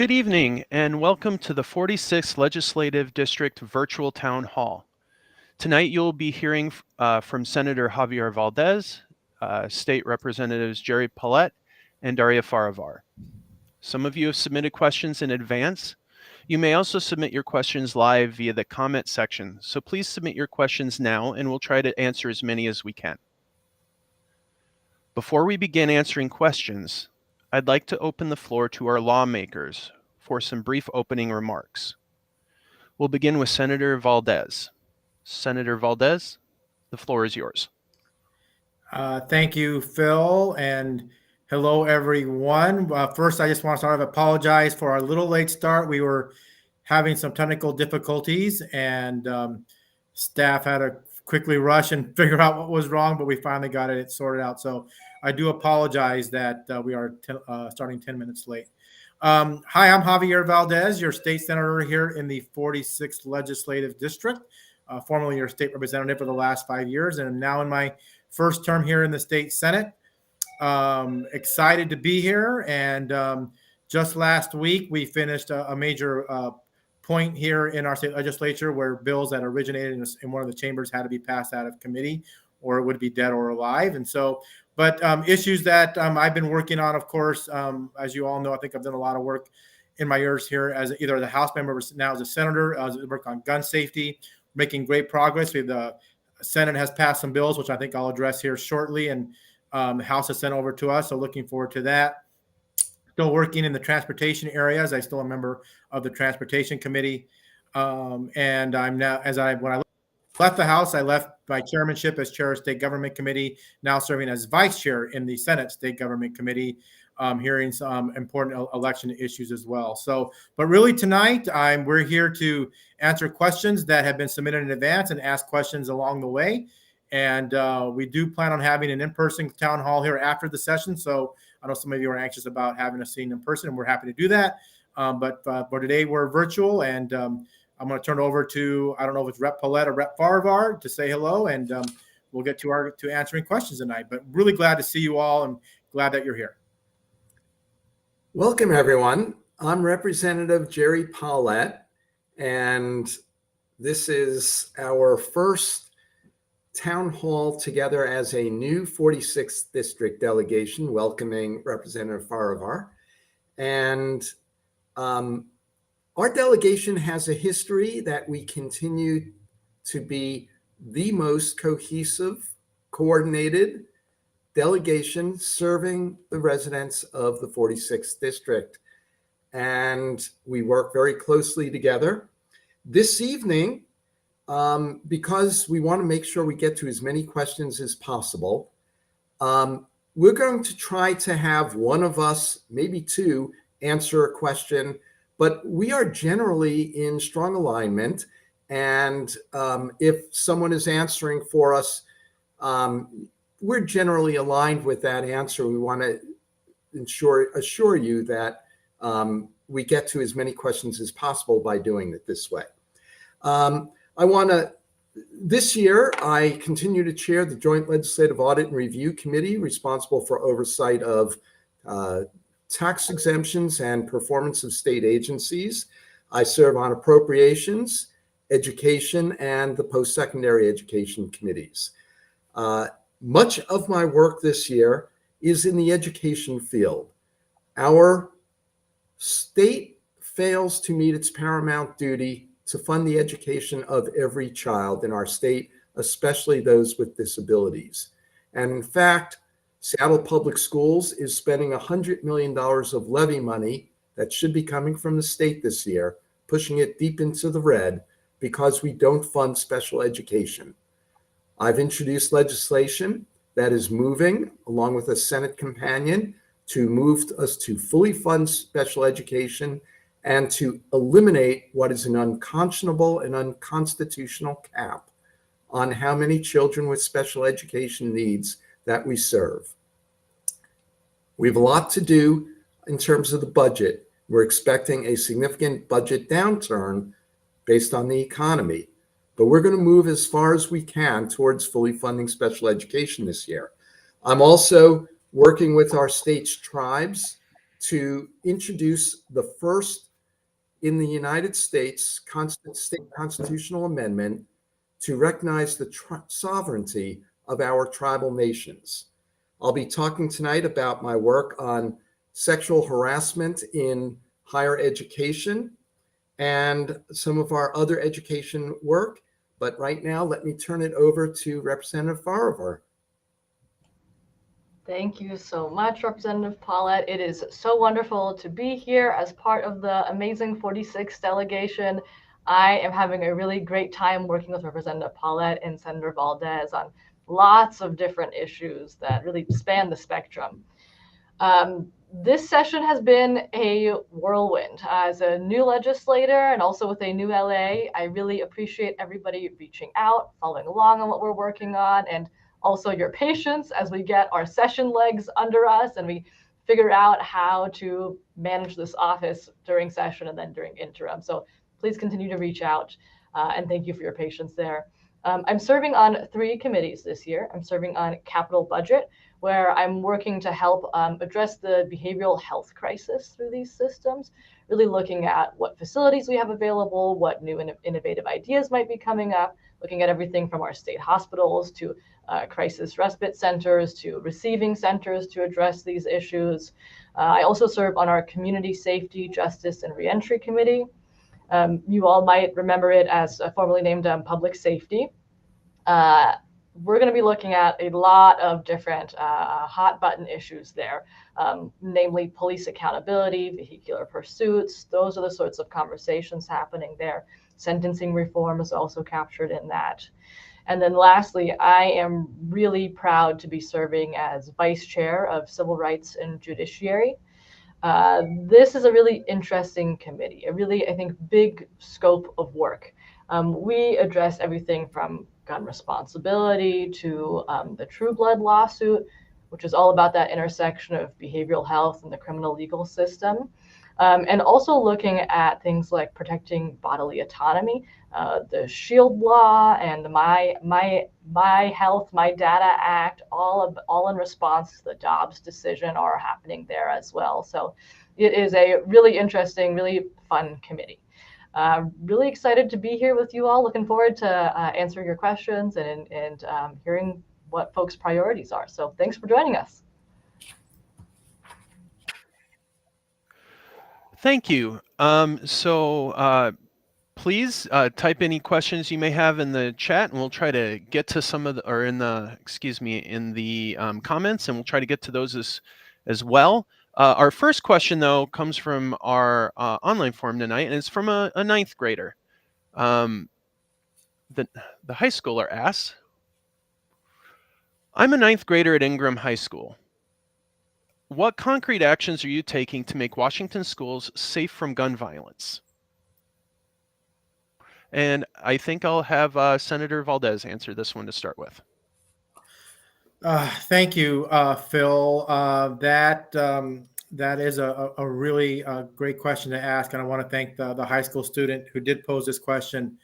Good evening and welcome to the 46th Legislative District Virtual Town Hall. Tonight you'll be hearing from Senator Javier Valdez, State Representatives Gerry Pollet, and Darya Farivar. Some of you have submitted questions in advance. You may also submit your questions live via the comment section, so please submit your questions now and we'll try to answer as many as we can. Before we begin answering questions, I'd like to open the floor to our lawmakers for some brief opening remarks. We'll begin with Senator Valdez. Senator Valdez, the floor is yours. Thank you, Phil, and hello, everyone. First, I just want to sort of apologize for our little late start. We were having some technical difficulties, and staff had to quickly rush and figure out what was wrong, but we finally got it sorted out. So I do apologize that we are starting 10 minutes late. Hi, I'm Javier Valdez, your state senator here in the 46th Legislative District, formerly your state representative for the last 5 years, and I'm now in my first term here in the state Senate. Excited to be here, and just last week we finished a major point here in our state legislature where bills that originated in one of the chambers had to be passed out of committee or it would be dead or alive. And so, but issues that I've been working on, of course, as you all know, I think I've done a lot of work in my years here as either the House member or now as a senator. I work on gun safety, making great progress. The Senate has passed some bills, which I think I'll address here shortly, and the House has sent over to us. So looking forward to that. Still working in the transportation areas. I still a member of the Transportation Committee. And I'm now, when I left the House, I left my chairmanship as chair of State Government Committee, now serving as vice chair in the Senate State Government Committee, hearing some important election issues as well. So, but really tonight, we're here to answer questions that have been submitted in advance and ask questions along the way. And we do plan on having an in-person town hall here after the session. So I know some of you are anxious about having a scene in person, and we're happy to do that. But for today, we're virtual, and I'm going to turn it over to, I don't know if it's Rep Pollet or Rep Farivar to say hello, and we'll get to answering questions tonight. But really glad to see you all and glad that you're here. Welcome, everyone. I'm Representative Gerry Pollet, and this is our first town hall together as a new 46th district delegation, welcoming Representative Farivar. And our delegation has a history that we continue to be the most cohesive, coordinated delegation serving the residents of the 46th district. And we work very closely together. This evening, because we want to make sure we get to as many questions as possible, we're going to try to have one of us, maybe two, answer a question, but we are generally in strong alignment. And if someone is answering for us, we're generally aligned with that answer. We want to assure you that we get to as many questions as possible by doing it this way. This year, I continue to chair the Joint Legislative Audit and Review Committee, responsible for oversight of tax exemptions and performance of state agencies. I serve on appropriations, education, and the post-secondary education committees. Much of my work this year is in the education field. Our state fails to meet its paramount duty to fund the education of every child in our state, especially those with disabilities. And in fact, Seattle Public Schools is spending $100 million of levy money that should be coming from the state this year, pushing it deep into the red because we don't fund special education. I've introduced legislation that is moving, along with a Senate companion, to move us to fully fund special education and to eliminate what is an unconscionable and unconstitutional cap on how many children with special education needs that we serve. We have a lot to do in terms of the budget. We're expecting a significant budget downturn based on the economy, but we're going to move as far as we can towards fully funding special education this year. I'm also working with our state's tribes to introduce the first in the United States state constitutional amendment to recognize the sovereignty of our tribal nations. I'll be talking tonight about my work on sexual harassment in higher education and some of our other education work. But right now, let me turn it over to Representative Farivar. Thank you so much, Representative Pollet. It is so wonderful to be here as part of the amazing 46th delegation. I am having a really great time working with Representative Pollet and Senator Valdez on lots of different issues that really span the spectrum. This session has been a whirlwind. As a new legislator and also with a new LA, I really appreciate everybody reaching out, following along on what we're working on, and also your patience as we get our session legs under us and we figure out how to manage this office during session and then during interim. So please continue to reach out and thank you for your patience there. I'm serving on 3 committees this year. I'm serving on capital budget, where I'm working to help address the behavioral health crisis through these systems, really looking at what facilities we have available, what new and innovative ideas might be coming up, looking at everything from our state hospitals to crisis respite centers to receiving centers to address these issues. I also serve on our Community Safety, Justice, and Reentry Committee. You all might remember it as formerly named Public Safety. We're going to be looking at a lot of different hot button issues there, namely police accountability, vehicular pursuits. Those are the sorts of conversations happening there. Sentencing reform is also captured in that. And then lastly, I am really proud to be serving as Vice Chair of Civil Rights and Judiciary. This is a really interesting committee, a really, I think, big scope of work. We address everything from gun responsibility to the True Blood lawsuit, which is all about that intersection of behavioral health and the criminal legal system. And also looking at things like protecting bodily autonomy, the SHIELD law and the My Health, My Data Act, all in response to the Dobbs decision are happening there as well. So it is a really interesting, really fun committee. Really excited to be here with you all. Looking forward to answering your questions and hearing what folks' priorities are. So thanks for joining us. Thank you. Please type any questions you may have in the chat, and we'll try to get to some of the, or in the, excuse me, in the comments, and we'll try to get to those as well. Our first question, though, comes from our online forum tonight, and it's from a 9th grader. The high schooler asks, I'm a 9th grader at Ingram High School. What concrete actions are you taking to make Washington schools safe from gun violence? And I think I'll have Senator Valdez answer this one to start with. Thank you, Phil. That is a really great question to ask, and I want to thank the high school student who did pose this question.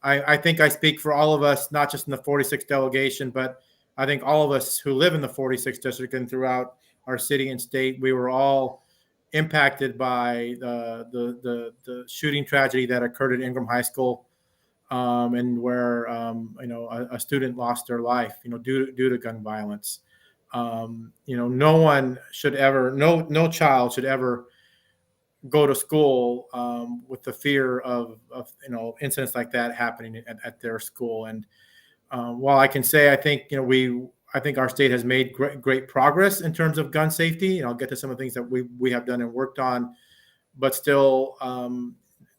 I think I speak for all of us, not just in the 46th delegation, but I think all of us who live in the 46th district and throughout our city and state. We were all impacted by the shooting tragedy that occurred at Ingram High School, and where a student lost their life, due to gun violence. No one should ever, no child should ever go to school with the fear of incidents like that happening at their school. And while I can say I think our state has made great progress in terms of gun safety, and I'll get to some of the things that we have done and worked on, but still,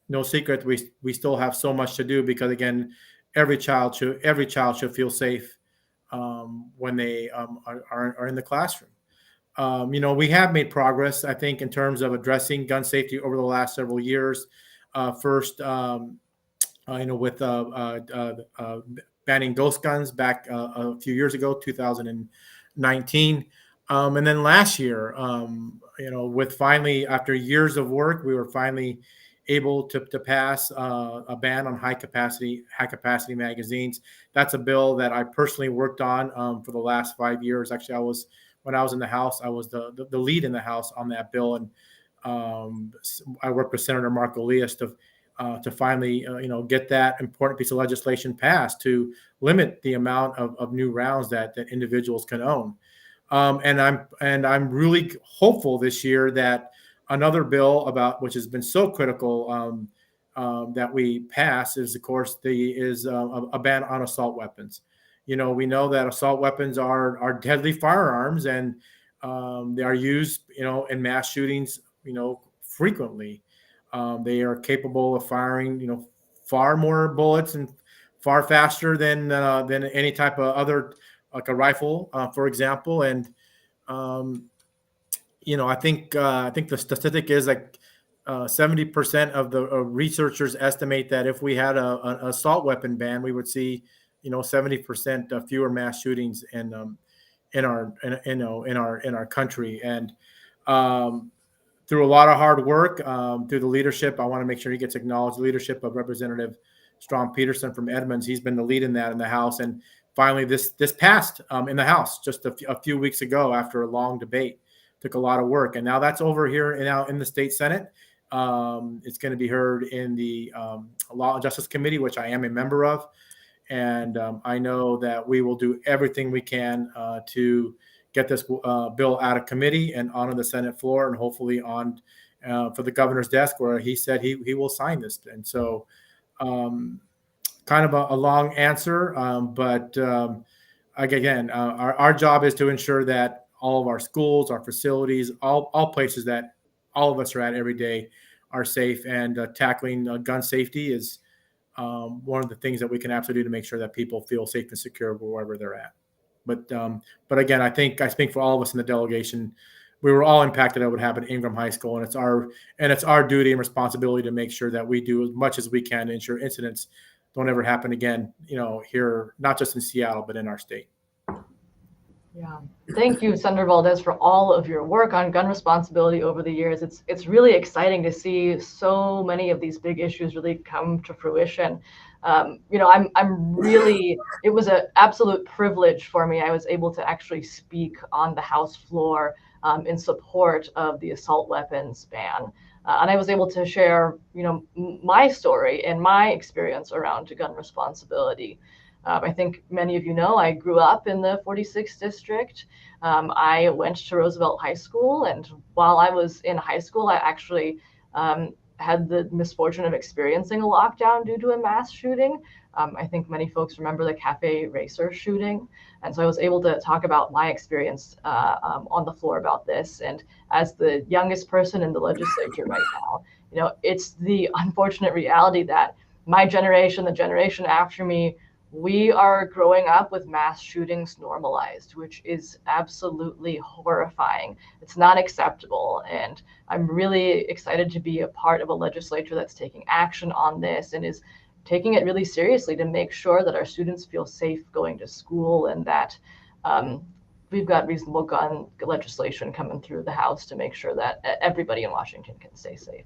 no secret, we still have so much to do, because again, every child should feel safe when they are in the classroom. We have made progress, I think, in terms of addressing gun safety over the last several years. First, with banning ghost guns back a few years ago, 2019, and then last year, with finally, after years of work, we were finally able to pass a ban on high capacity magazines. That's a bill that I personally worked on for the last 5 years. Actually, I was when I was in the House, I was the lead in the House on that bill, and I worked with Senator Mark Elias to finally get that important piece of legislation passed to limit the amount of new rounds that individuals can own. And I'm really hopeful this year that another bill which has been so critical that we pass is, of course, a ban on assault weapons. We know that assault weapons are deadly firearms, and they are used, in mass shootings, frequently. They are capable of firing, far more bullets and far faster than any type of other, like a rifle, for example. And I think the statistic is like 70% of the researchers estimate that if we had an assault weapon ban, we would see 70% fewer mass shootings in our country. And through a lot of hard work, through the leadership, I want to make sure he gets acknowledged. The leadership of Representative Strom Peterson from Edmonds, he's been the lead in that in the House, and finally this passed in the House just a few weeks ago after a long debate. Took a lot of work, and now that's over here now in the state Senate. It's going to be heard in the Law and Justice Committee, which I am a member of, and I know that we will do everything we can to get this bill out of committee and onto the Senate floor, and hopefully on for the governor's desk, where he said he will sign this. And so, kind of a long answer, but again, our job is to ensure that all of our schools, our facilities, all places that all of us are at every day are safe, and tackling gun safety is one of the things that we can absolutely do to make sure that people feel safe and secure wherever they're at. But again, I think I speak for all of us in the delegation. We were all impacted at what happened at Ingram High School, and it's our duty and responsibility to make sure that we do as much as we can to ensure incidents don't ever happen again, here, not just in Seattle, but in our state. Yeah. Thank you, Senator Valdez, for all of your work on gun responsibility over the years. It's really exciting to see so many of these big issues really come to fruition. I'm really, it was an absolute privilege for me. I was able to actually speak on the House floor in support of the assault weapons ban. And I was able to share, my story and my experience around gun responsibility. I think many of you know, I grew up in the 46th district. I went to Roosevelt High School, and while I was in high school, I actually had the misfortune of experiencing a lockdown due to a mass shooting. I think many folks remember the Cafe Racer shooting. And so I was able to talk about my experience on the floor about this. And as the youngest person in the legislature right now, it's the unfortunate reality that my generation, the generation after me, we are growing up with mass shootings normalized, which is absolutely horrifying. It's not acceptable. And I'm really excited to be a part of a legislature that's taking action on this and is taking it really seriously to make sure that our students feel safe going to school, and that we've got reasonable gun legislation coming through the House to make sure that everybody in Washington can stay safe.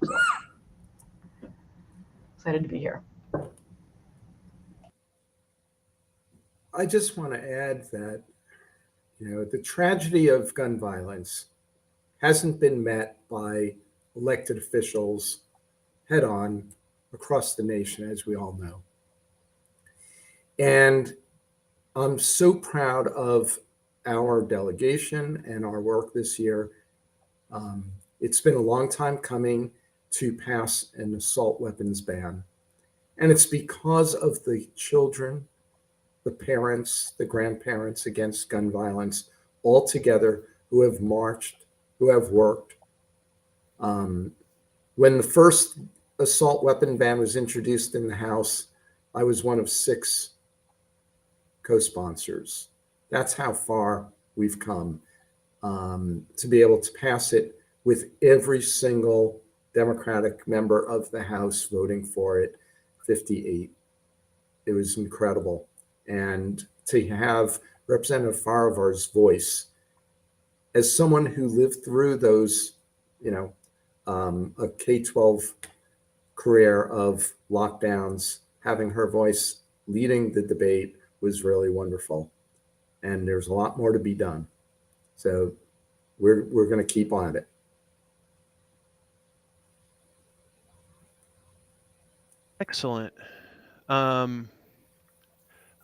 So excited to be here. I just want to add that, the tragedy of gun violence hasn't been met by elected officials head on across the nation, as we all know. And I'm so proud of our delegation and our work this year. It's been a long time coming to pass an assault weapons ban. And it's because of the children, the parents, the grandparents against gun violence, all together, who have marched, who have worked. When the first assault weapon ban was introduced in the House, I was one of 6 co-sponsors. That's how far we've come to be able to pass it with every single Democratic member of the House voting for it, 58. It was incredible. And to have Representative Farivar's voice, as someone who lived through those, a K-12 career of lockdowns, having her voice leading the debate was really wonderful. And there's a lot more to be done. So we're going to keep on it. Excellent.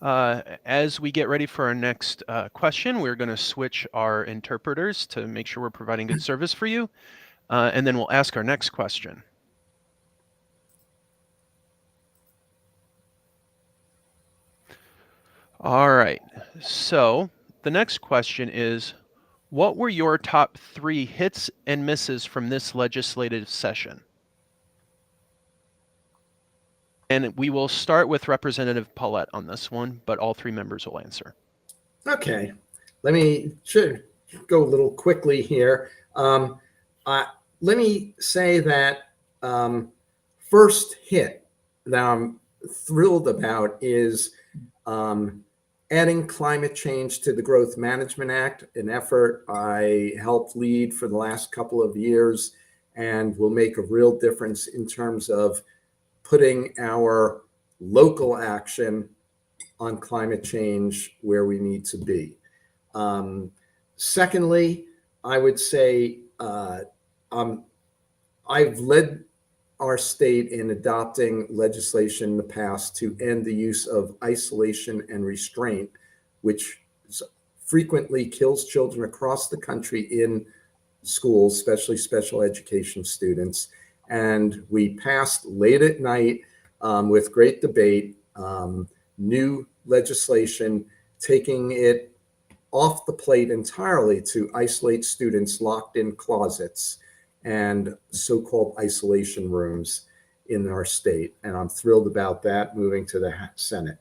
As we get ready for our next question, we're going to switch our interpreters to make sure we're providing good service for you. And then we'll ask our next question. All right. So the next question is, what were your top 3 hits and misses from this legislative session? And we will start with Representative Pollet on this one, but all 3 members will answer. Okay, let me go a little quickly here. Let me say that first hit that I'm thrilled about is adding climate change to the Growth Management Act, an effort I helped lead for the last couple of years and will make a real difference in terms of putting our local action on climate change where we need to be. Secondly, I would say I've led our state in adopting legislation in the past to end the use of isolation and restraint, which frequently kills children across the country in schools, especially special education students. And we passed late at night with great debate, new legislation taking it off the plate entirely to isolate students locked in closets and so-called isolation rooms in our state. And I'm thrilled about that moving to the Senate.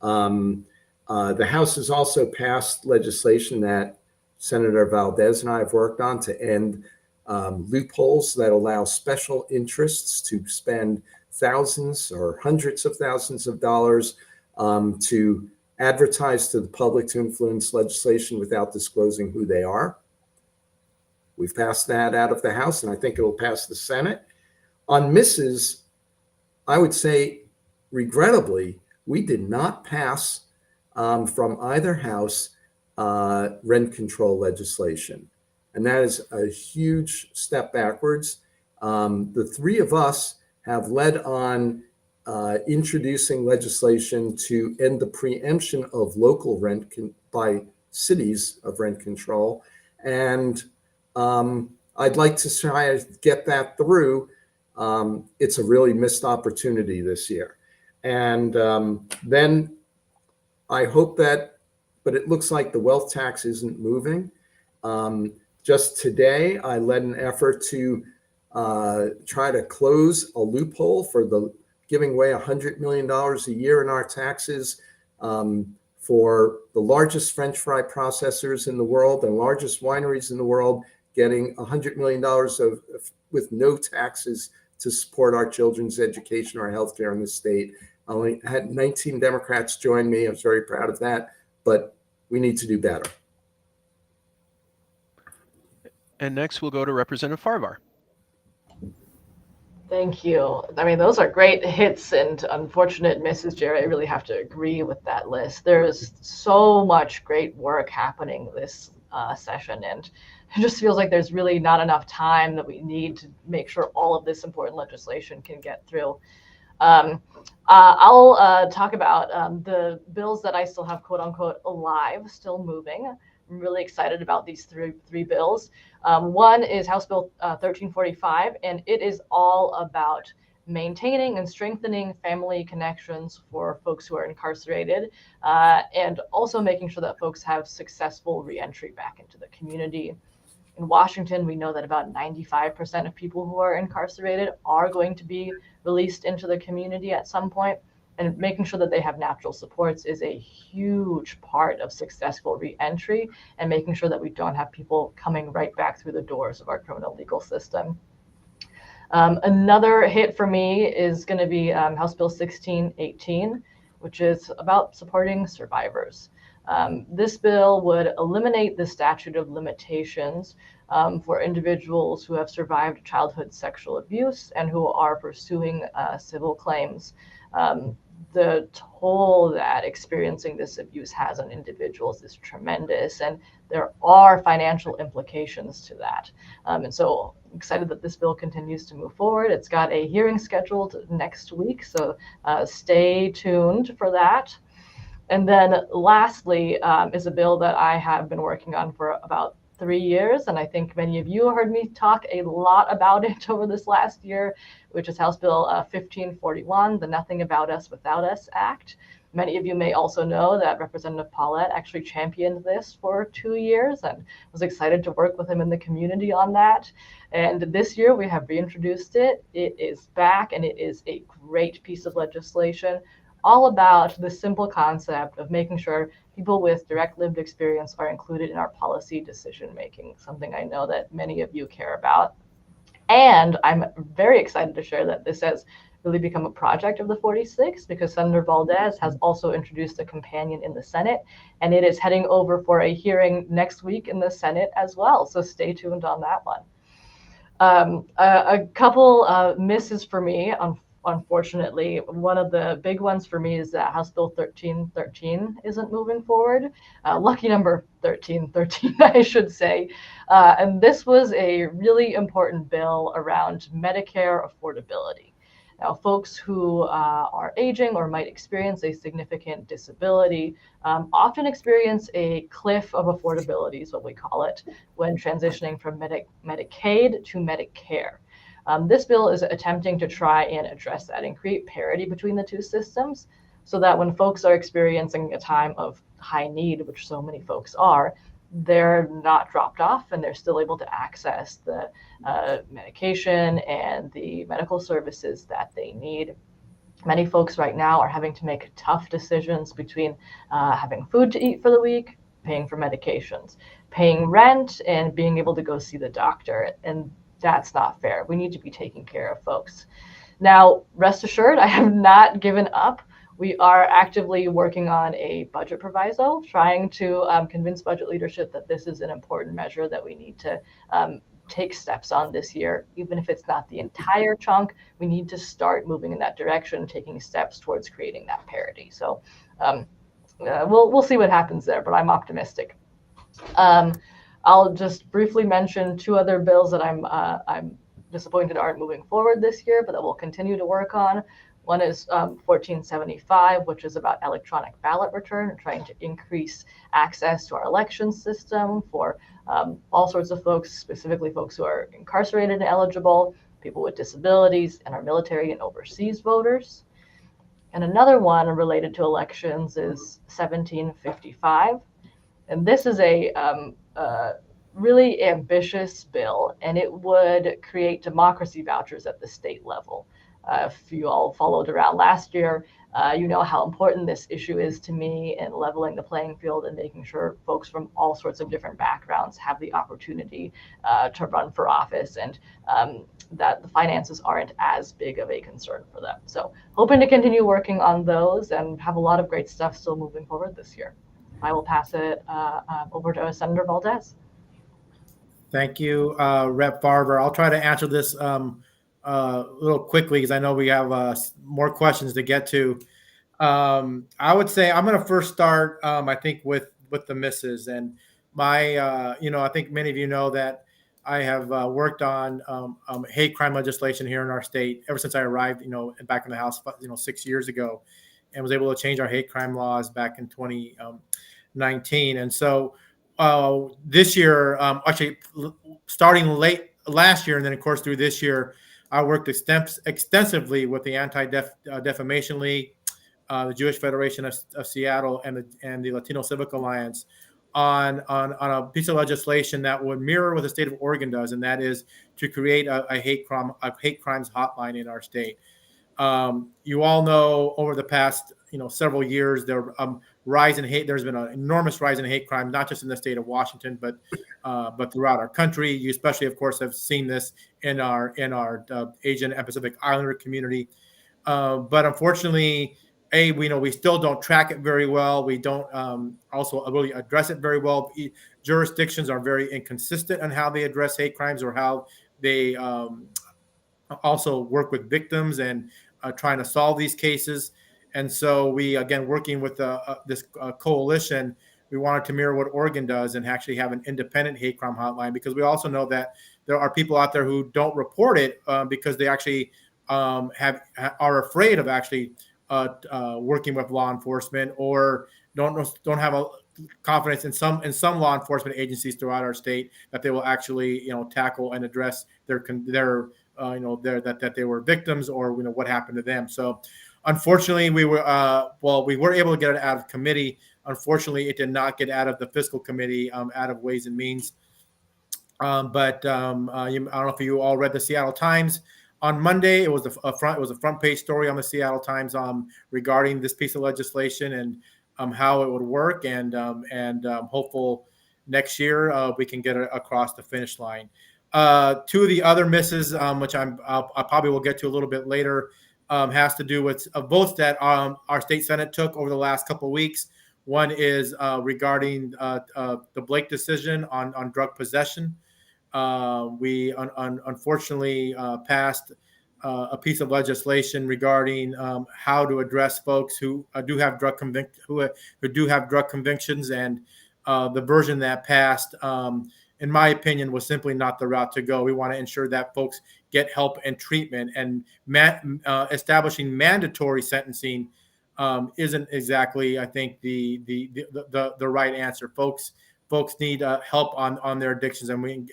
The House has also passed legislation that Senator Valdez and I have worked on to end loopholes that allow special interests to spend thousands or hundreds of thousands of dollars to advertise to the public to influence legislation without disclosing who they are. We've passed that out of the House, and I think it will pass the Senate. On misses, I would say, regrettably, we did not pass from either House rent control legislation. And that is a huge step backwards. The 3 of us have led on introducing legislation to end the preemption of local rent by cities of rent control. And I'd like to try to get that through. It's a really missed opportunity this year. And then I hope that, but it looks like the wealth tax isn't moving. Just today, I led an effort to try to close a loophole for the giving away $100 million a year in our taxes for the largest French fry processors in the world and largest wineries in the world, getting $100 million with no taxes to support our children's education or healthcare in the state. I only had 19 Democrats join me. I was very proud of that, but we need to do better. And next we'll go to Representative Farivar. Thank you. I mean, those are great hits and unfortunate misses, Jerry. I really have to agree with that list. There is so much great work happening this session, and it just feels like there's really not enough time that we need to make sure all of this important legislation can get through. I'll talk about the bills that I still have, quote unquote, alive, still moving. I'm really excited about these three bills. One is House Bill 1345, and it is all about maintaining and strengthening family connections for folks who are incarcerated, and also making sure that folks have successful reentry back into the community. In Washington, we know that about 95% of people who are incarcerated are going to be released into the community at some point. And making sure that they have natural supports is a huge part of successful reentry, and making sure that we don't have people coming right back through the doors of our criminal legal system. Another hit for me is going to be House Bill 1618, which is about supporting survivors. This bill would eliminate the statute of limitations for individuals who have survived childhood sexual abuse and who are pursuing civil claims. the toll that experiencing this abuse has on individuals is tremendous, and there are financial implications to that. And so I'm excited that this bill continues to move forward. It's got a hearing scheduled next week, so stay tuned for that. And then lastly is a bill that I have been working on for about 3 years, and I think many of you heard me talk a lot about it over this last year, which is House Bill 1541, the Nothing About Us Without Us Act. Many of you may also know that Representative Pollet actually championed this for 2 years, and was excited to work with him in the community on that. And this year we have reintroduced it. It is back, and it is a great piece of legislation, all about the simple concept of making sure people with direct lived experience are included in our policy decision making, something I know that many of you care about. And I'm very excited to share that this has really become a project of the 46, because Senator Valdez has also introduced a companion in the Senate, and it is heading over for a hearing next week in the Senate as well. So stay tuned on that one. A couple misses for me, unfortunately. One of the big ones for me is that House Bill 1313 isn't moving forward. Lucky number 1313, I should say. And this was a really important bill around Medicare affordability. Now, folks who are aging or might experience a significant disability often experience a cliff of affordability, is what we call it, when transitioning from Medicaid to Medicare. This bill is attempting to try and address that and create parity between the two systems, so that when folks are experiencing a time of high need, which so many folks are, they're not dropped off and they're still able to access the medication and the medical services that they need. Many folks right now are having to make tough decisions between having food to eat for the week, paying for medications, paying rent, and being able to go see the doctor. And that's not fair. We need to be taking care of folks. Now, rest assured, I have not given up. We are actively working on a budget proviso, trying to convince budget leadership that this is an important measure that we need to take steps on this year. Even if it's not the entire chunk, we need to start moving in that direction, taking steps towards creating that parity. So we'll see what happens there, but I'm optimistic. I'll just briefly mention two other bills that I'm disappointed aren't moving forward this year, but that we'll continue to work on. One is 1475, which is about electronic ballot return and trying to increase access to our election system for all sorts of folks, specifically folks who are incarcerated and eligible, people with disabilities, and our military and overseas voters. And another one related to elections is 1755. And this is a really ambitious bill, and it would create democracy vouchers at the state level. If you all followed around last year, you know how important this issue is to me in leveling the playing field and making sure folks from all sorts of different backgrounds have the opportunity to run for office, and that the finances aren't as big of a concern for them. So hoping to continue working on those and have a lot of great stuff still moving forward this year. I will pass it over to Senator Valdez. Thank you, Rep. Farivar. I'll try to answer this a little quickly because I know we have more questions to get to. I would say I'm going to first start, I think, with the misses. And my, I think many of you know that I have worked on hate crime legislation here in our state ever since I arrived, back in the House, 6 years ago, and was able to change our hate crime laws back in 2019. And so this year, actually starting late last year, and then of course through this year, I worked extensively with the Anti-Defamation League, the Jewish Federation of Seattle, and the Latino Civic Alliance on a piece of legislation that would mirror what the state of Oregon does, and that is to create a hate crimes hotline in our state. You all know over the past several years there's been an enormous rise in hate crime, not just in the state of Washington, but throughout our country. You especially, of course, have seen this in our Asian and Pacific Islander community. But unfortunately, we still don't track it very well. We don't also really address it very well. Jurisdictions are very inconsistent on how they address hate crimes or how they also work with victims and trying to solve these cases. And so we, again, working with this coalition, we wanted to mirror what Oregon does and actually have an independent hate crime hotline, because we also know that there are people out there who don't report it because they actually are afraid of actually working with law enforcement, or don't have a confidence in some law enforcement agencies throughout our state that they will actually tackle and address their that they were victims, or what happened to them. So unfortunately, we were able to get it out of committee. Unfortunately, it did not get out of the fiscal committee, out of Ways and Means. I don't know if you all read the Seattle Times on Monday. It was a front page story on the Seattle Times regarding this piece of legislation and how it would work, and hopeful next year we can get it across the finish line. Two of the other misses, which I probably will get to a little bit later, has to do with votes that our state Senate took over the last couple of weeks. One is regarding the Blake decision on drug possession. We unfortunately passed a piece of legislation regarding how to address folks who do have drug convictions, and the version that passed, in my opinion, was simply not the route to go. We want to ensure that folks get help and treatment, and establishing mandatory sentencing isn't exactly, I think, the right answer. Folks need help on their addictions, and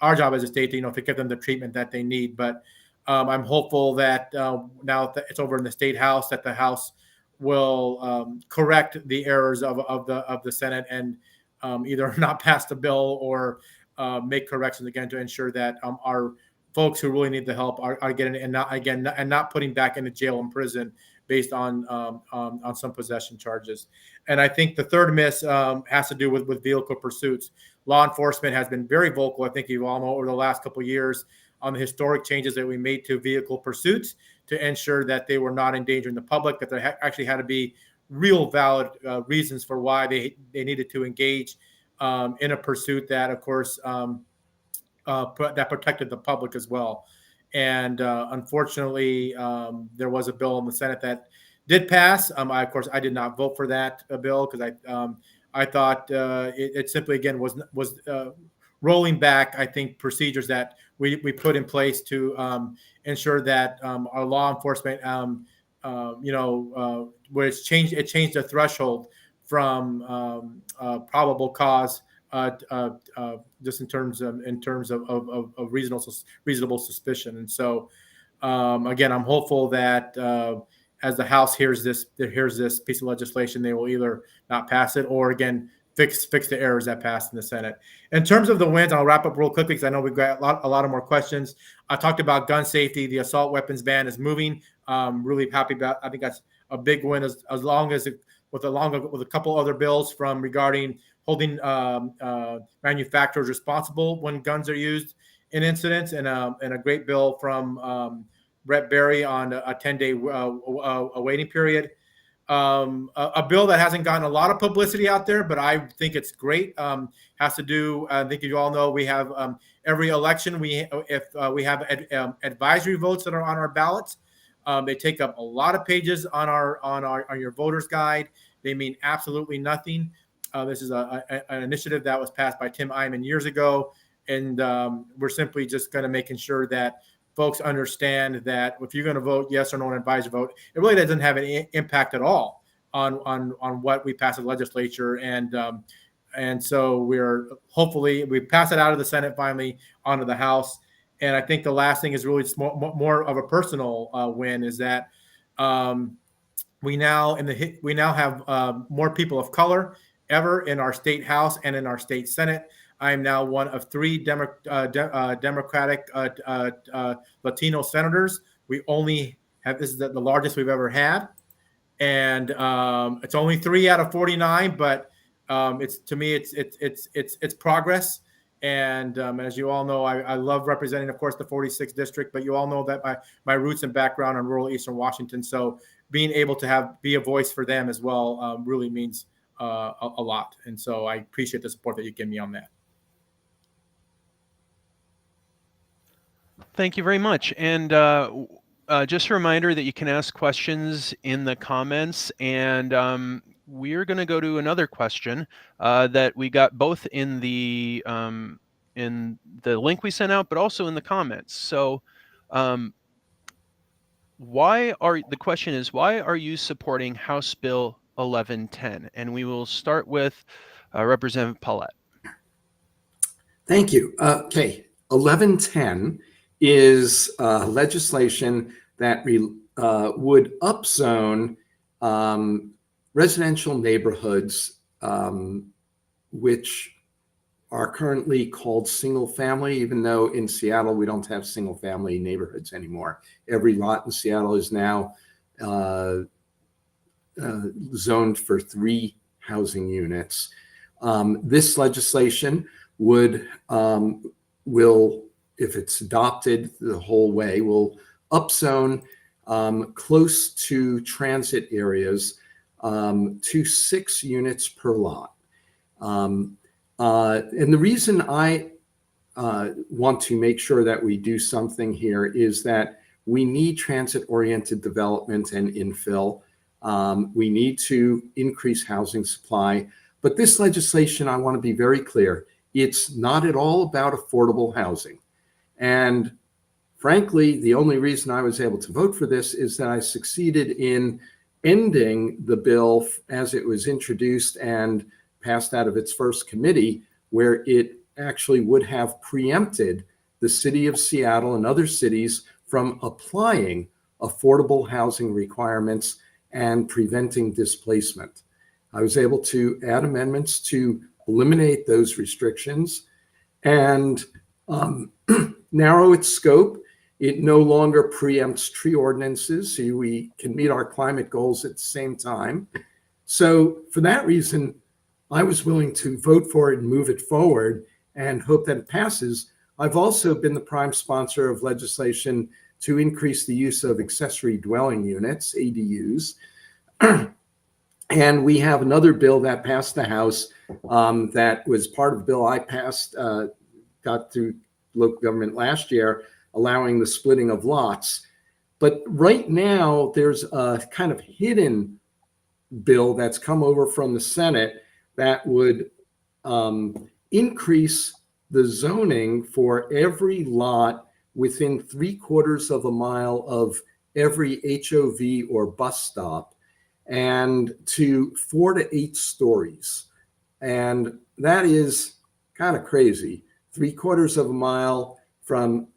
our job as a state, to give them the treatment that they need. But I'm hopeful that now that it's over in the state house, that the House will correct the errors of the Senate, and either not pass the bill or make corrections again to ensure that our folks who really need the help are getting it, and not putting back into jail and prison based on some possession charges. And I think the third miss has to do with vehicle pursuits. Law enforcement has been very vocal, I think you all know, over the last couple of years on the historic changes that we made to vehicle pursuits to ensure that they were not endangering the public, that there actually had to be real valid reasons for why they needed to engage in a pursuit that, of course, that protected the public as well. And unfortunately, there was a bill in the Senate that did pass. Of course, I did not vote for that bill because I thought it simply, again, was rolling back, I think, procedures that we put in place to ensure that our law enforcement, where it changed the threshold from probable cause, just in terms of reasonable suspicion. And so, again, I'm hopeful that as the House hears this piece of legislation, they will either not pass it or, again, fix the errors that passed in the Senate. In terms of the wins, I'll wrap up real quickly because I know we've got a lot of more questions. I talked about gun safety. The assault weapons ban is moving. Really happy about. I think that's a big win. As long as with a couple other bills from regarding holding manufacturers responsible when guns are used in incidents, and a great bill from Brett Berry on a 10-day waiting period. A bill that hasn't gotten a lot of publicity out there, but I think it's great. Has to do, I think you all know, we have every election, we have advisory votes that are on our ballots. They take up a lot of pages on your voter's guide. They mean absolutely nothing. This is an initiative that was passed by Tim Eyman years ago, and we're simply just going to making sure that folks understand that if you're going to vote yes or no on an advisory vote, it really doesn't have any impact at all on what we pass in the legislature. And so we pass it out of the Senate finally onto the House. And I think the last thing is really more of a personal win, is that we now have more people of color ever in our state House and in our state Senate. I am now one of 3 Democratic Latino senators. We only have, this is the largest we've ever had, and it's only 3 out of 49. But it's progress. And as you all know, I love representing, of course, the 46th district. But you all know that my roots and background in rural Eastern Washington. So being able to be a voice for them as well really means a lot. And so I appreciate the support that you give me on that. Thank you very much. And just a reminder that you can ask questions in the comments, and we're going to go to another question that we got both in the link we sent out, but also in the comments. So the question is, why are you supporting House Bill 1110? And we will start with Representative Pollet. Thank you. Okay, 1110 is legislation that would upzone residential neighborhoods, which are currently called single family, even though in Seattle we don't have single family neighborhoods anymore. Every lot in Seattle is now zoned for 3 housing units. This legislation will, if it's adopted the whole way, will upzone close to transit areas to 6 units per lot. And the reason I want to make sure that we do something here is that we need transit-oriented development and infill. We need to increase housing supply. But this legislation, I want to be very clear, it's not at all about affordable housing. And frankly, the only reason I was able to vote for this is that I succeeded in ending the bill as it was introduced and passed out of its first committee, where it actually would have preempted the city of Seattle and other cities from applying affordable housing requirements and preventing displacement. I was able to add amendments to eliminate those restrictions and narrow its scope. It no longer preempts tree ordinances, so we can meet our climate goals at the same time. So for that reason, I was willing to vote for it and move it forward and hope that it passes. I've also been the prime sponsor of legislation to increase the use of accessory dwelling units, ADUs. And we have another bill that passed the House that was part of the bill I passed, got through local government last year, allowing the splitting of lots. But right now, there's a kind of hidden bill that's come over from the Senate that would increase the zoning for every lot within 3/4 of a mile of every HOV or bus stop, and to 4 to 8 stories. And that is kind of crazy. 3/4 of a mile from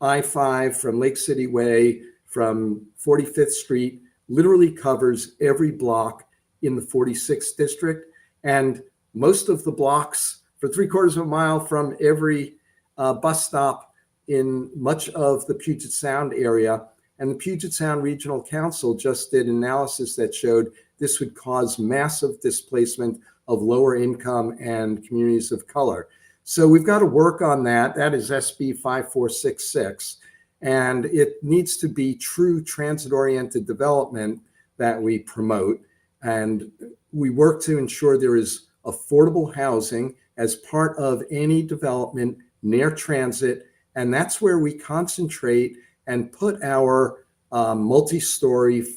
I-5, from Lake City Way, from 45th Street, literally covers every block in the 46th district. And most of the blocks for 3/4 of a mile from every bus stop in much of the Puget Sound area. And the Puget Sound Regional Council just did analysis that showed this would cause massive displacement of lower income and communities of color. So we've got to work on that. That is SB 5466. And it needs to be true transit-oriented development that we promote. And we work to ensure there is affordable housing as part of any development near transit. And that's where we concentrate and put our multi-story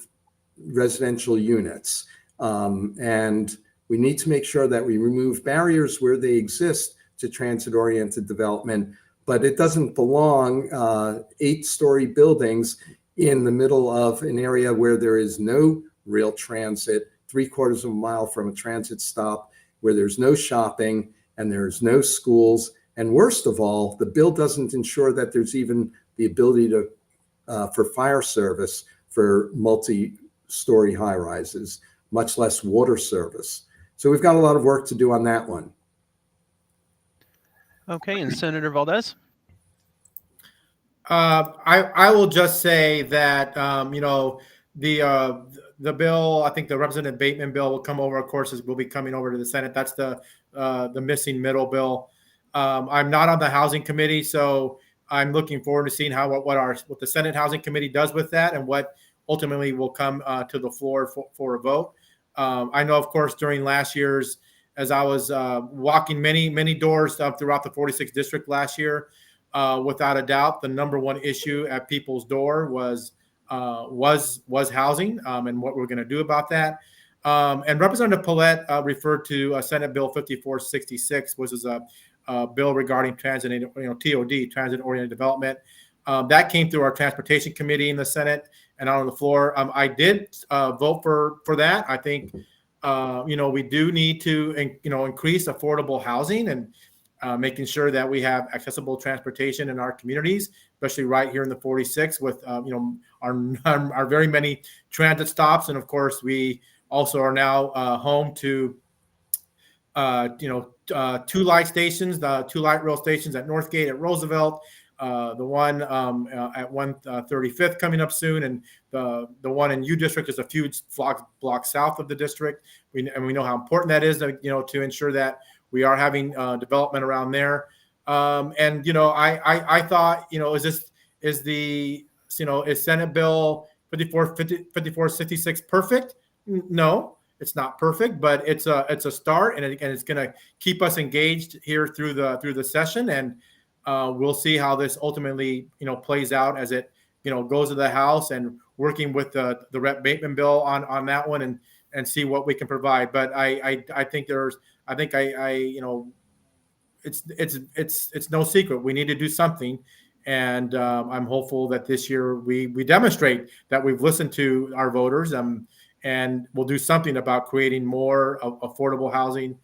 residential units. And we need to make sure that we remove barriers where they exist to transit-oriented development, but it doesn't belong 8-story buildings in the middle of an area where there is no real transit, 3/4 of a mile from a transit stop, where there's no shopping and there's no schools. And worst of all, the bill doesn't ensure that there's even the ability to for fire service for multi-story high rises, much less water service. So we've got a lot of work to do on that one. Okay, and Senator Valdez? I will just say that the bill, I think the Representative Bateman bill will come over. Of course, will be coming over to the Senate. That's the missing middle bill. I'm not on the Housing Committee, so I'm looking forward to seeing what the Senate Housing Committee does with that and what ultimately will come to the floor for a vote. I know, of course, during last year's, as I was walking many doors throughout the 46th district last year, without a doubt, the number one issue at people's door was was housing, and what we're going to do about that. And Representative Pollet referred to Senate Bill 5466, which is a bill regarding transit, TOD, transit-oriented development. That came through our Transportation Committee in the Senate and out on the floor. I did vote for that. I think we do need to increase affordable housing and making sure that we have accessible transportation in our communities, especially right here in the 46 with our very many transit stops. And of course, we also are now home to two light stations, the two light rail stations at Northgate, at Roosevelt, the one at 135th coming up soon, and the one in U District is a few blocks south of the district. We know how important that is, to ensure that we are having development around there. I thought, is Senate Bill 5466 perfect? No, it's not perfect, but it's a start, and it's going to keep us engaged here through the session, and we'll see how this ultimately plays out as it goes to the House, and working with the Rep Bateman bill on that one, and see what we can provide. But it's no secret we need to do something, and I'm hopeful that this year we demonstrate that we've listened to our voters, and we'll do something about creating more affordable housing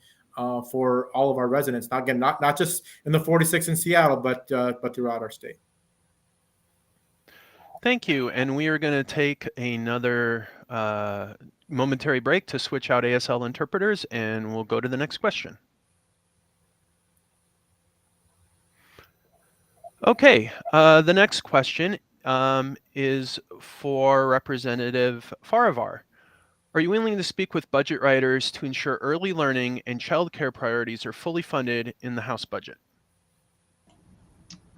for all of our residents. Not just in the 46 in Seattle, but throughout our state. Thank you. And we are going to take another momentary break to switch out ASL interpreters, and we'll go to the next question. Okay, the next question is for Representative Farivar. Are you willing to speak with budget writers to ensure early learning and childcare priorities are fully funded in the House budget?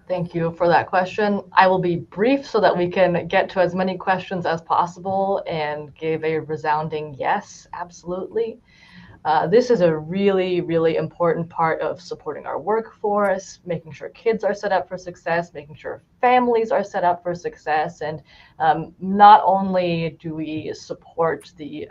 Thank you for that question. I will be brief so that we can get to as many questions as possible and give a resounding yes, absolutely. This is a really, really important part of supporting our workforce, making sure kids are set up for success, making sure families are set up for success. And not only do we support the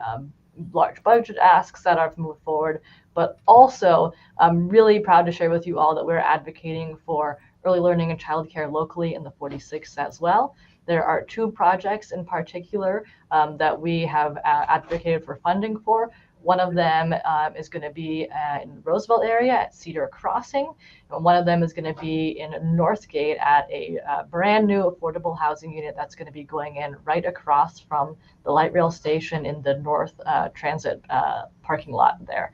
large budget asks that are moved forward, but also I'm really proud to share with you all that we're advocating for early learning and childcare locally in the 46 as well. There are two projects in particular that we have advocated for funding for. One of them is going to be in the Roosevelt area at Cedar Crossing. And one of them is going to be in Northgate at a brand new affordable housing unit that's going to be going in right across from the light rail station in the North Transit parking lot there.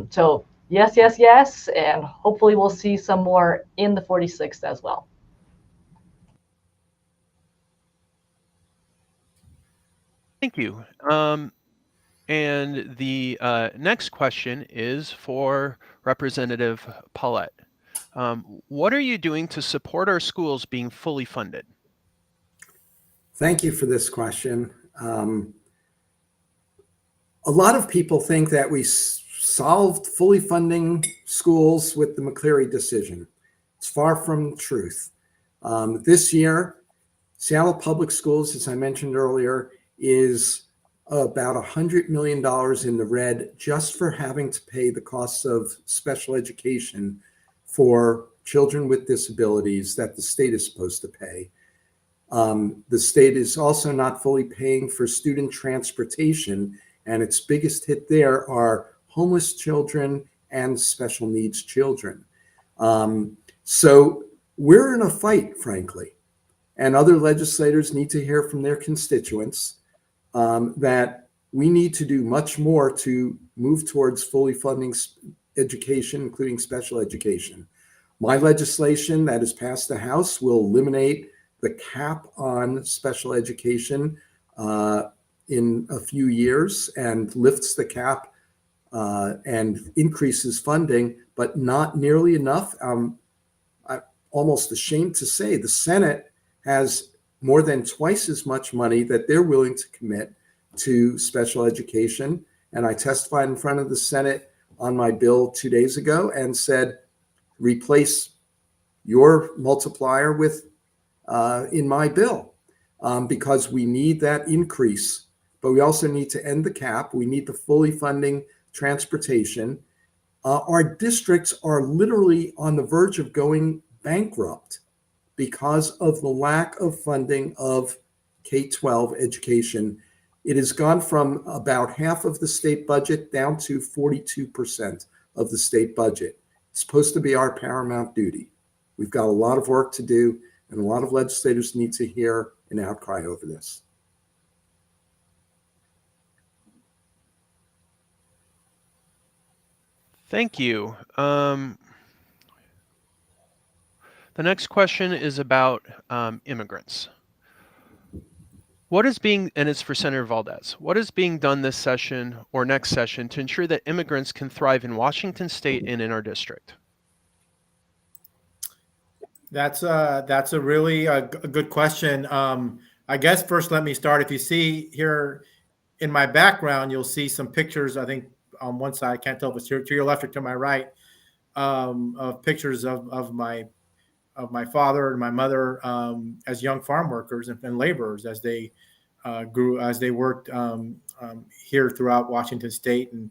So yes, yes, yes, and hopefully we'll see some more in the 46th as well. Thank you. And the next question is for Representative Pollet. What are you doing to support our schools being fully funded? Thank you for this question. A lot of people think that we solved fully funding schools with the McCleary decision. It's far from the truth. This year, Seattle Public Schools, as I mentioned earlier, is about $100 million in the red just for having to pay the costs of special education for children with disabilities that the state is supposed to pay. The state is also not fully paying for student transportation, and its biggest hit there are homeless children and special needs children. So we're in a fight, frankly, and other legislators need to hear from their constituents that we need to do much more to move towards fully funding education, including special education. My legislation that has passed the House will eliminate the cap on special education in a few years and lifts the cap and increases funding, but not nearly enough. I'm almost ashamed to say the Senate has more than twice as much money that they're willing to commit to special education. And I testified in front of the Senate on my bill 2 days ago and said, replace your multiplier with in my bill. because we need that increase, but we also need to end the cap. We need the fully funding transportation. Our districts are literally on the verge of going bankrupt because of the lack of funding of K-12 education. It has gone from about half of the state budget down to 42% of the state budget. It's supposed to be our paramount duty. We've got a lot of work to do, and a lot of legislators need to hear an outcry over this. Thank you. The next question is about immigrants. What is being, and it's for Senator Valdez, what is being done this session or next session to ensure that immigrants can thrive in Washington State and in our district? That's a really good question. I guess first let me start. If you see here in my background, you'll see some pictures. I think on one side, I can't tell if it's to your left or to my right, of pictures of my father and my mother as young farm workers and laborers as they grew, as they worked here throughout Washington State. And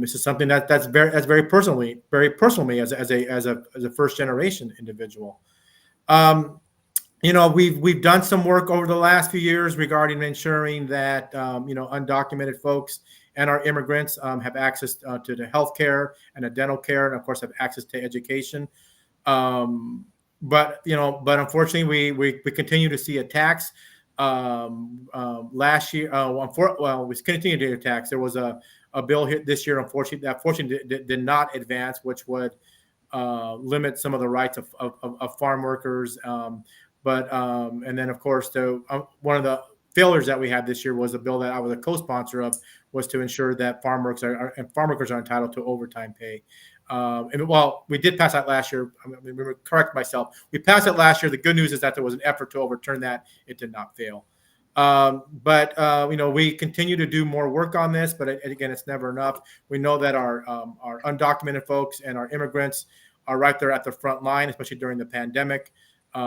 this is something that's very personal to me as a first generation individual. We've done some work over the last few years regarding ensuring that undocumented folks and our immigrants have access to the health care and the dental care, and of course have access to education. But unfortunately, we continue to see attacks. Last year, we continue to see attacks. There was a bill hit this year, unfortunately, did not advance, which would limit some of the rights of farm workers. And then, of course, one of the failures that we had this year was a bill that I was a co-sponsor of, was to ensure that farm workers are entitled to overtime pay. We did pass that last year. Correct myself. We passed it last year. The good news is that there was an effort to overturn that. It did not fail. We continue to do more work on this, but again, it's never enough. We know that our undocumented folks and our immigrants are right there at the front line, especially during the pandemic. They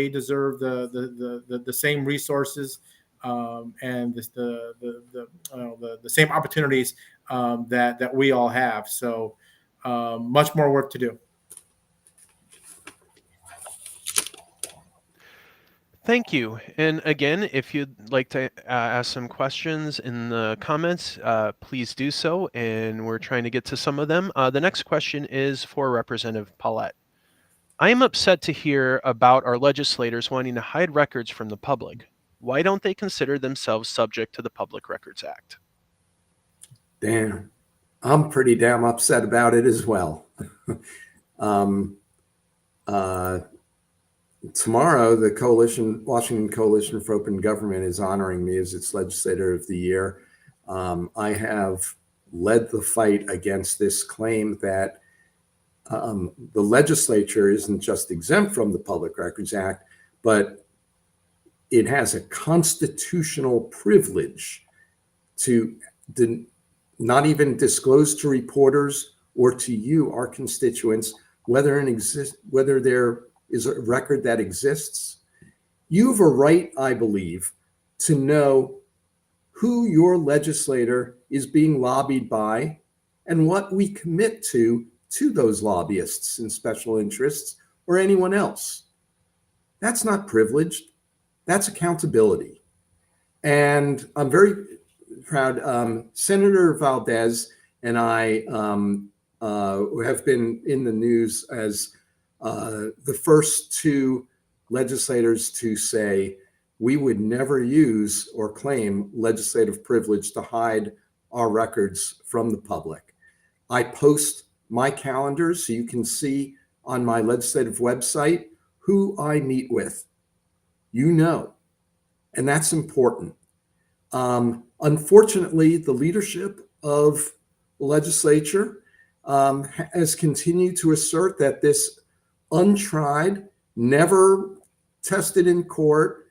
deserve the same resources and the same opportunities that we all have. So much more work to do. Thank you. And again, if you'd like to ask some questions in the comments, please do so. And we're trying to get to some of them. The next question is for Representative Pollet. I am upset to hear about our legislators wanting to hide records from the public. Why don't they consider themselves subject to the Public Records Act? Damn, I'm pretty damn upset about it as well. Tomorrow, the Washington Coalition for Open Government is honoring me as its Legislator of the Year. I have led the fight against this claim that the legislature isn't just exempt from the Public Records Act, but it has a constitutional privilege to not even disclose to reporters or to you, our constituents, whether there is a record that exists. You have a right, I believe, to know who your legislator is being lobbied by and what we commit to those lobbyists and special interests or anyone else. That's not privileged. That's accountability. And I'm very proud. Senator Valdez and I have been in the news as the first two legislators to say we would never use or claim legislative privilege to hide our records from the public. I post my calendars so you can see on my legislative website who I meet with. And that's important. Unfortunately, the leadership of the legislature has continued to assert that this untried, never tested in court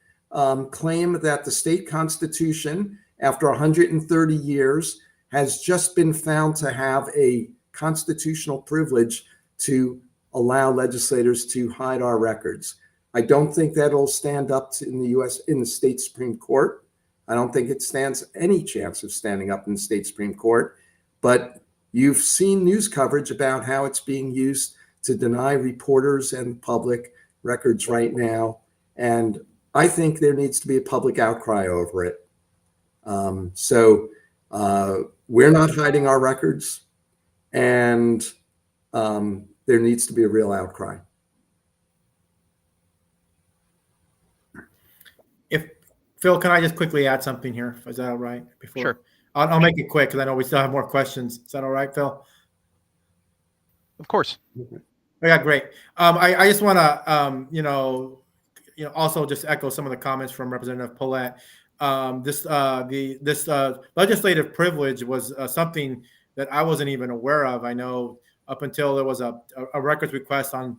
claim that the state constitution, after 130 years, has just been found to have a constitutional privilege to allow legislators to hide our records. I don't think that'll stand up in the U.S. in the state Supreme Court. I don't think it stands any chance of standing up in the state Supreme Court. But you've seen news coverage about how it's being used to deny reporters and the public records right now. And I think there needs to be a public outcry over it. We're not hiding our records, and there needs to be a real outcry. Phil, can I just quickly add something here? Is that all right? Sure. I'll make it quick because I know we still have more questions. Is that all right, Phil? Of course. Yeah, great. I just want to, also just echo some of the comments from Representative Pollet. This legislative privilege was something that I wasn't even aware of. I know up until there was a records request on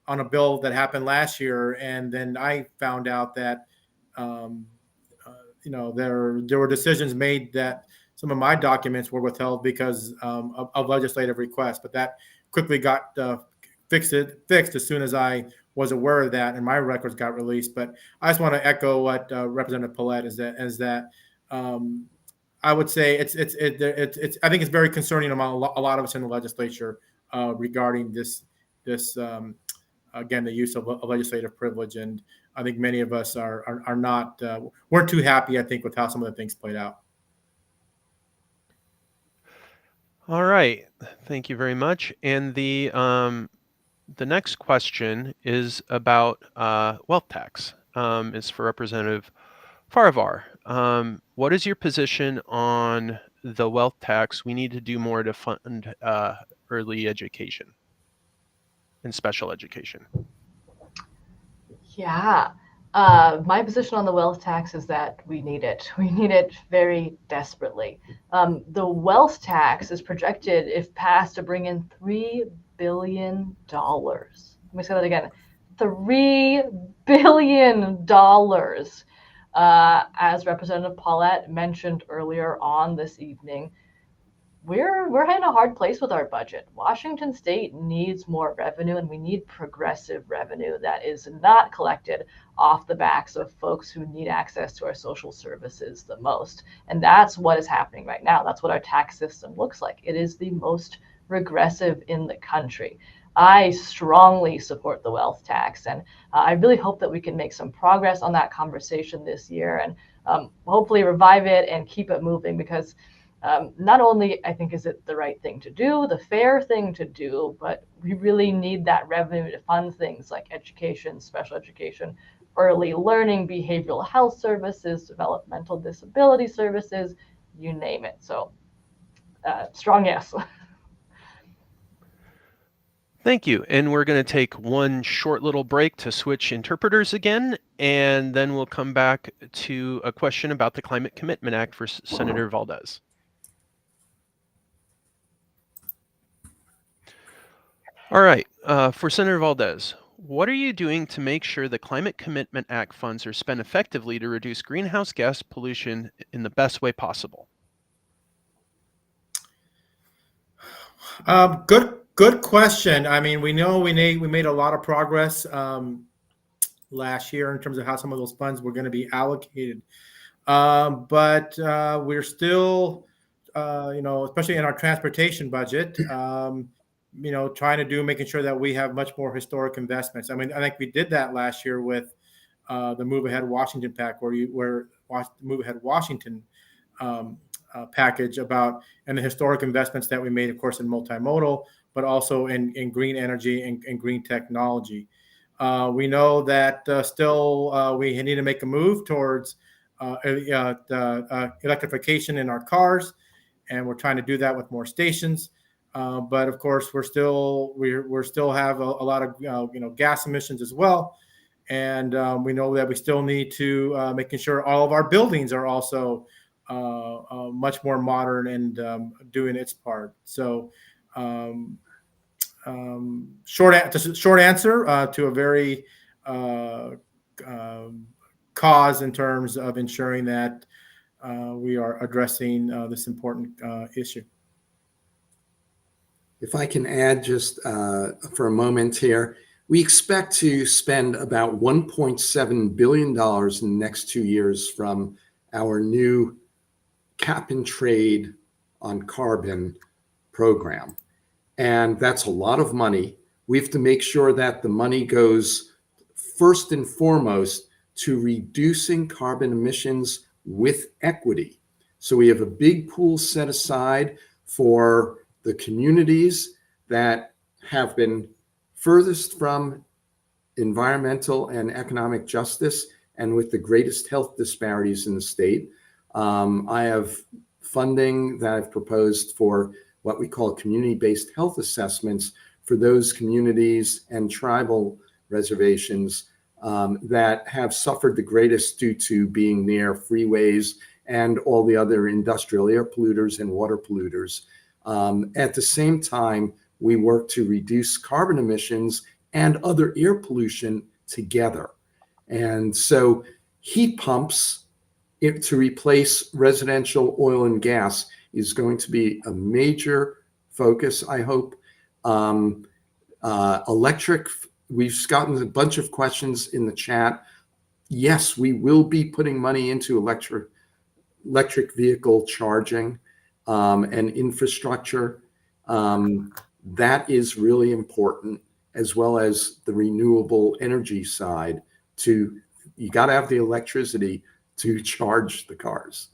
a bill that happened last year, and then I found out that there were decisions made that some of my documents were withheld because of legislative requests, but that quickly got fixed as soon as I was aware of that, and my records got released. But I just want to echo what Representative Pollet is that I would say it's I think it's very concerning among a lot of us in the legislature regarding this again, the use of legislative privilege. And I think many of us are not weren't too happy, I think, with how some of the things played out. All right. Thank you very much. And the next question is about wealth tax. It's for Representative Farivar. What is your position on the wealth tax? We need to do more to fund early education and special education. Yeah. My position on the wealth tax is that we need it. We need it very desperately. The wealth tax is projected, if passed, to bring in $3 billion. Let me say that again. $3 billion. As Representative Pollet mentioned earlier on this evening, we're in a hard place with our budget. Washington State needs more revenue, and we need progressive revenue that is not collected off the backs of folks who need access to our social services the most. And that's what is happening right now. That's what our tax system looks like. It is the most regressive in the country. I strongly support the wealth tax, and I really hope that we can make some progress on that conversation this year and hopefully revive it and keep it moving, because not only I think is it the right thing to do, the fair thing to do, but we really need that revenue to fund things like education, special education, early learning, behavioral health services, developmental disability services, you name it. So strong yes. Thank you. And we're going to take one short little break to switch interpreters again, and then we'll come back to a question about the Climate Commitment Act for Senator Valdez. All right, for Senator Valdez, what are you doing to make sure the Climate Commitment Act funds are spent effectively to reduce greenhouse gas pollution in the best way possible? Good question. I mean, we know we made a lot of progress last year in terms of how some of those funds were going to be allocated, but we're still, especially in our transportation budget, making sure that we have much more historic investments. I mean, I think we did that last year with the Move Ahead Washington PAC, where Move Ahead Washington package and the historic investments that we made, of course, in multimodal, but also in green energy and green technology. We know that still we need to make a move towards electrification in our cars, and we're trying to do that with more stations. But of course, we still have a lot of gas emissions as well, and we know that we still need to making sure all of our buildings are also much more modern and doing its part. So, short answer to a very cause in terms of ensuring that we are addressing this important issue. If I can add just for a moment here, We expect to spend about $1.7 billion in the next 2 years from our new cap and trade on carbon program. And that's a lot of money. We have to make sure that the money goes first and foremost to reducing carbon emissions with equity. So we have a big pool set aside for the communities that have been furthest from environmental and economic justice and with the greatest health disparities in the state. I have funding that I've proposed for what we call community-based health assessments for those communities and tribal reservations that have suffered the greatest due to being near freeways and all the other industrial air polluters and water polluters. At the same time, we work to reduce carbon emissions and other air pollution together. And so heat pumps to replace residential oil and gas is going to be a major focus, I hope. Electric, we've gotten a bunch of questions in the chat. Yes, we will be putting money into electric vehicle charging and infrastructure. That is really important, as well as the renewable energy side. You got to have the electricity to charge the cars.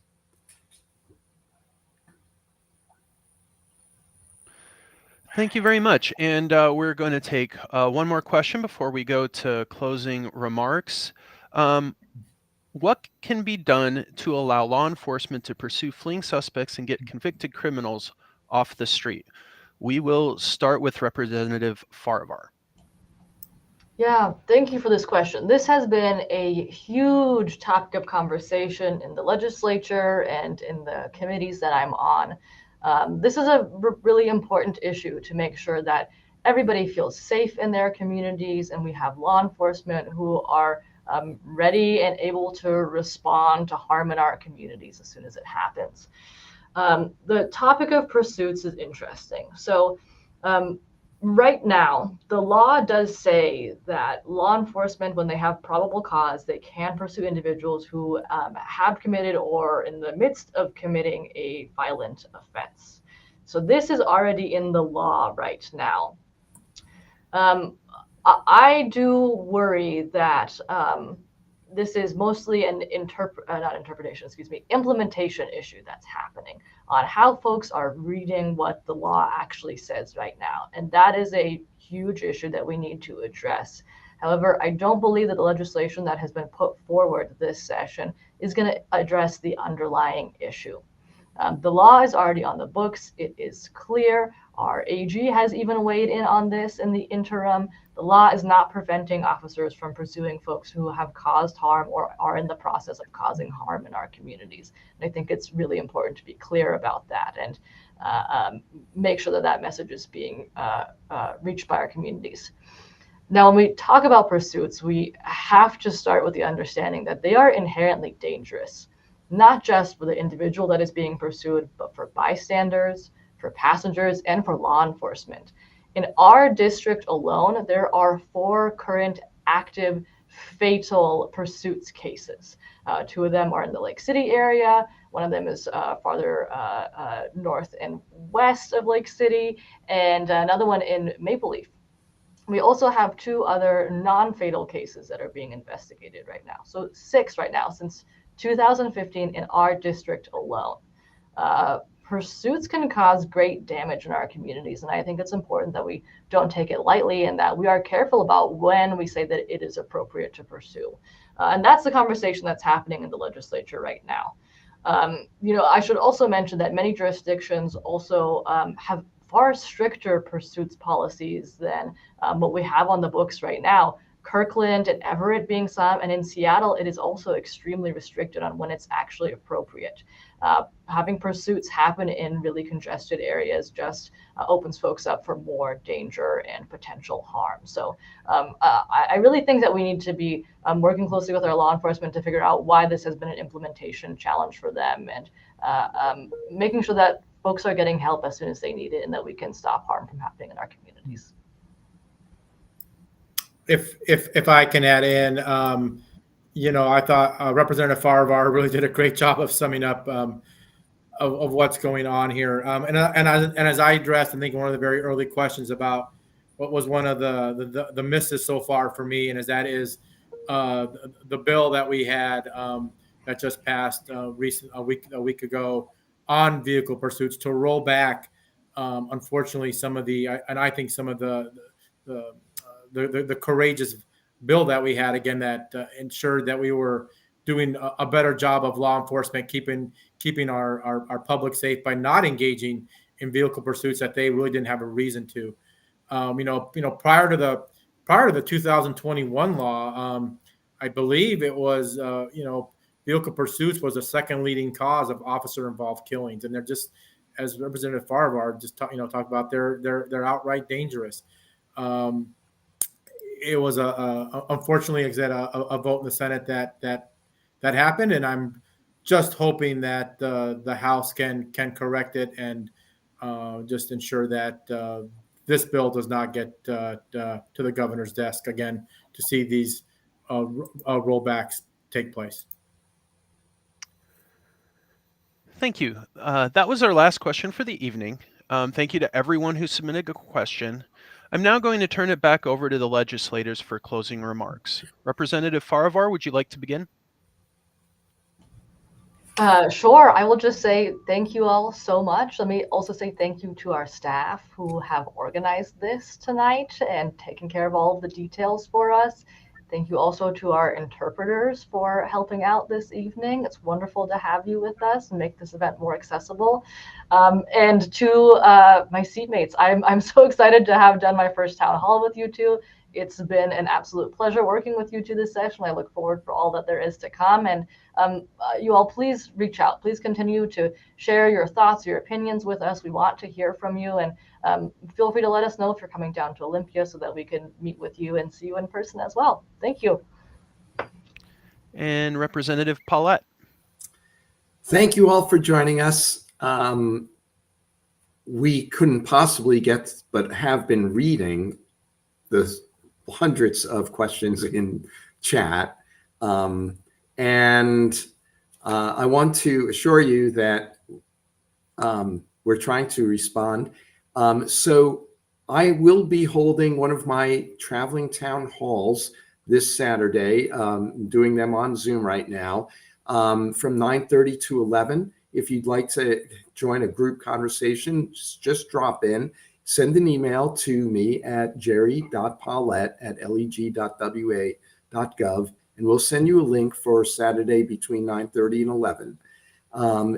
Thank you very much. And we're going to take one more question before we go to closing remarks. What can be done to allow law enforcement to pursue fleeing suspects and get convicted criminals off the street? We will start with Representative Farivar. Yeah, thank you for this question. This has been a huge topic of conversation in the legislature and in the committees that I'm on. This is a really important issue to make sure that everybody feels safe in their communities and we have law enforcement who are ready and able to respond to harm in our communities as soon as it happens. The topic of pursuits is interesting. So right now, the law does say that law enforcement, when they have probable cause, they can pursue individuals who have committed or in the midst of committing a violent offense. So this is already in the law right now. I do worry that this is mostly an implementation issue that's happening on how folks are reading what the law actually says right now. And that is a huge issue that we need to address. However, I don't believe that the legislation that has been put forward this session is going to address the underlying issue. The law is already on the books. It is clear. Our AG has even weighed in on this in the interim. The law is not preventing officers from pursuing folks who have caused harm or are in the process of causing harm in our communities. And I think it's really important to be clear about that and make sure that that message is being reached by our communities. Now, when we talk about pursuits, we have to start with the understanding that they are inherently dangerous, not just for the individual that is being pursued, but for bystanders, for passengers, and for law enforcement. In our district alone, there are 4 current active fatal pursuits cases. 2 of them are in the Lake City area. One of them is farther north and west of Lake City, and another one in Maple Leaf. We also have 2 other non-fatal cases that are being investigated right now. So 6 right now since 2015 in our district alone. Pursuits can cause great damage in our communities, and I think it's important that we don't take it lightly and that we are careful about when we say that it is appropriate to pursue. And that's the conversation that's happening in the legislature right now. I should also mention that many jurisdictions also have far stricter pursuits policies than what we have on the books right now. Kirkland and Everett being some, and in Seattle, it is also extremely restricted on when it's actually appropriate. Having pursuits happen in really congested areas just opens folks up for more danger and potential harm. So I really think that we need to be working closely with our law enforcement to figure out why this has been an implementation challenge for them and making sure that folks are getting help as soon as they need it and that we can stop harm from happening in our communities. If I can add in, I thought Representative Farivar really did a great job of summing up of what's going on here. And as I addressed, I think one of the very early questions about what was one of the misses so far for me, and as that is the bill that we had that just passed a week ago on vehicle pursuits to roll back, unfortunately, some of the and I think some of the the courageous bill that we had again that ensured that we were doing a better job of law enforcement keeping our public safe by not engaging in vehicle pursuits that they really didn't have a reason to. Prior to the 2021 law, I believe it was vehicle pursuits was the second leading cause of officer involved killings, and they're just, as Representative Farivar just talked about, they're outright dangerous. It was unfortunately a vote in the Senate that happened, and I'm just hoping that the House can correct it and just ensure that this bill does not get to the governor's desk again to see these rollbacks take place. Thank you. That was our last question for the evening. Thank you to everyone who submitted a question. I'm now going to turn it back over to the legislators for closing remarks. Representative Farivar, would you like to begin? Sure. I will just say thank you all so much. Let me also say thank you to our staff who have organized this tonight and taken care of all of the details for us. Thank you also to our interpreters for helping out this evening. It's wonderful to have you with us and make this event more accessible. And to my seatmates, I'm so excited to have done my first town hall with you two. It's been an absolute pleasure working with you two this session. I look forward for all that there is to come. And you all, please reach out. Please continue to share your thoughts, your opinions with us. We want to hear from you. And feel free to let us know if you're coming down to Olympia so that we can meet with you and see you in person as well. Thank you. And Representative Pollet. Thank you all for joining us. We couldn't possibly get, but have been reading the hundreds of questions in chat. And I want to assure you that we're trying to respond. So I will be holding one of my traveling town halls this Saturday, doing them on Zoom right now, from 9:30 to 11. If you'd like to join a group conversation, just drop in. Send an email to me at jerry.pollet@leg.wa.gov, and we'll send you a link for Saturday between 9:30 and 11.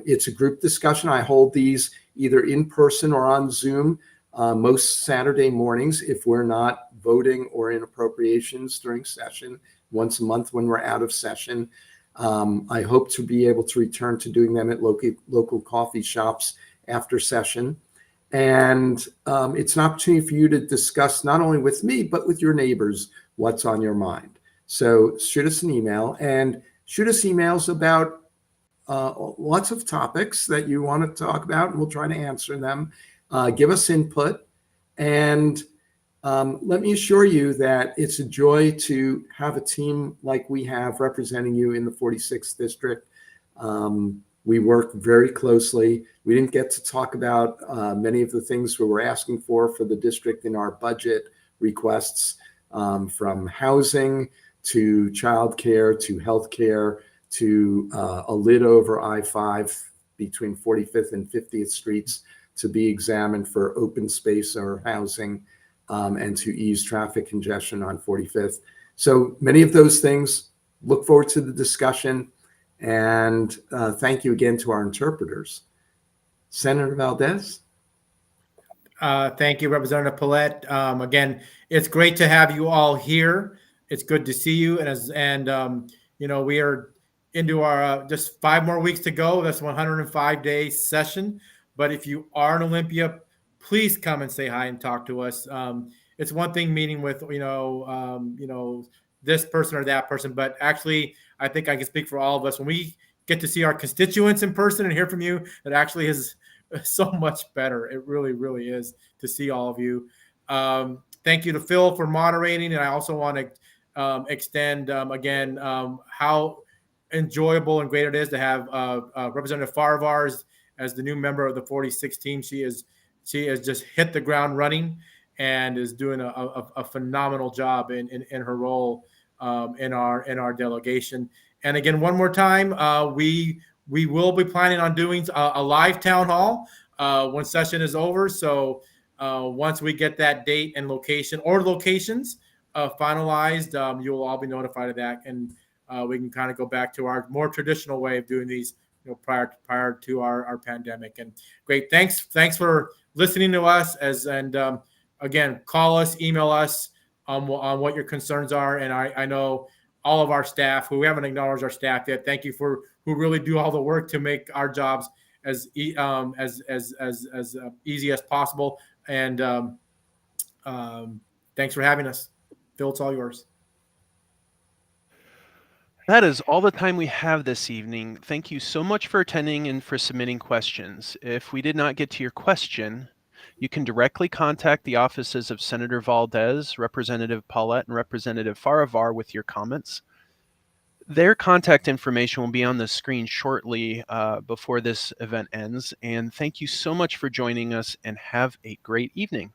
It's a group discussion. I hold these either in person or on Zoom most Saturday mornings if we're not voting or in appropriations during session, once a month when we're out of session. I hope to be able to return to doing them at local coffee shops after session. And it's an opportunity for you to discuss not only with me, but with your neighbors, what's on your mind. So shoot us an email and shoot us emails about lots of topics that you want to talk about, and we'll try to answer them. Give us input. And let me assure you that it's a joy to have a team like we have representing you in the 46th District. We work very closely. We didn't get to talk about many of the things we were asking for the district in our budget requests, from housing to childcare to healthcare to a lid over I-5 between 45th and 50th Streets to be examined for open space or housing, and to ease traffic congestion on 45th. So many of those things. Look forward to the discussion. And thank you again to our interpreters. Senator Valdez. Thank you, Representative Pollet. Again, it's great to have you all here. It's good to see you. And we are into our just 5 more weeks to go. That's 105-day session. But if you are in Olympia, please come and say hi and talk to us. It's one thing meeting with this person or that person, but actually, I think I can speak for all of us. When we get to see our constituents in person and hear from you, it actually is so much better. It really, really is to see all of you. thank you to Phil for moderating, and I also want to extend again how enjoyable and great it is to have Representative Farivar as the new member of the 46 team. She has just hit the ground running and is doing a phenomenal job in her role in our delegation. And again, one more time, we will be planning on doing a live town hall when session is over. So once we get that date and location or locations finalized, you will all be notified of that, and we can kind of go back to our more traditional way of doing these, prior to our pandemic. And great, thanks for listening to us. Again, call us, email us on what your concerns are, and I know all of our staff, who we haven't acknowledged our staff yet. Thank you who really do all the work to make our jobs as easy as possible. And thanks for having us. Phil, it's all yours. That is all the time we have this evening. Thank you so much for attending and for submitting questions. If we did not get to your question, you can directly contact the offices of Senator Valdez, Representative Pollet, and Representative Farivar with your comments. Their contact information will be on the screen shortly before this event ends. And thank you so much for joining us, and have a great evening.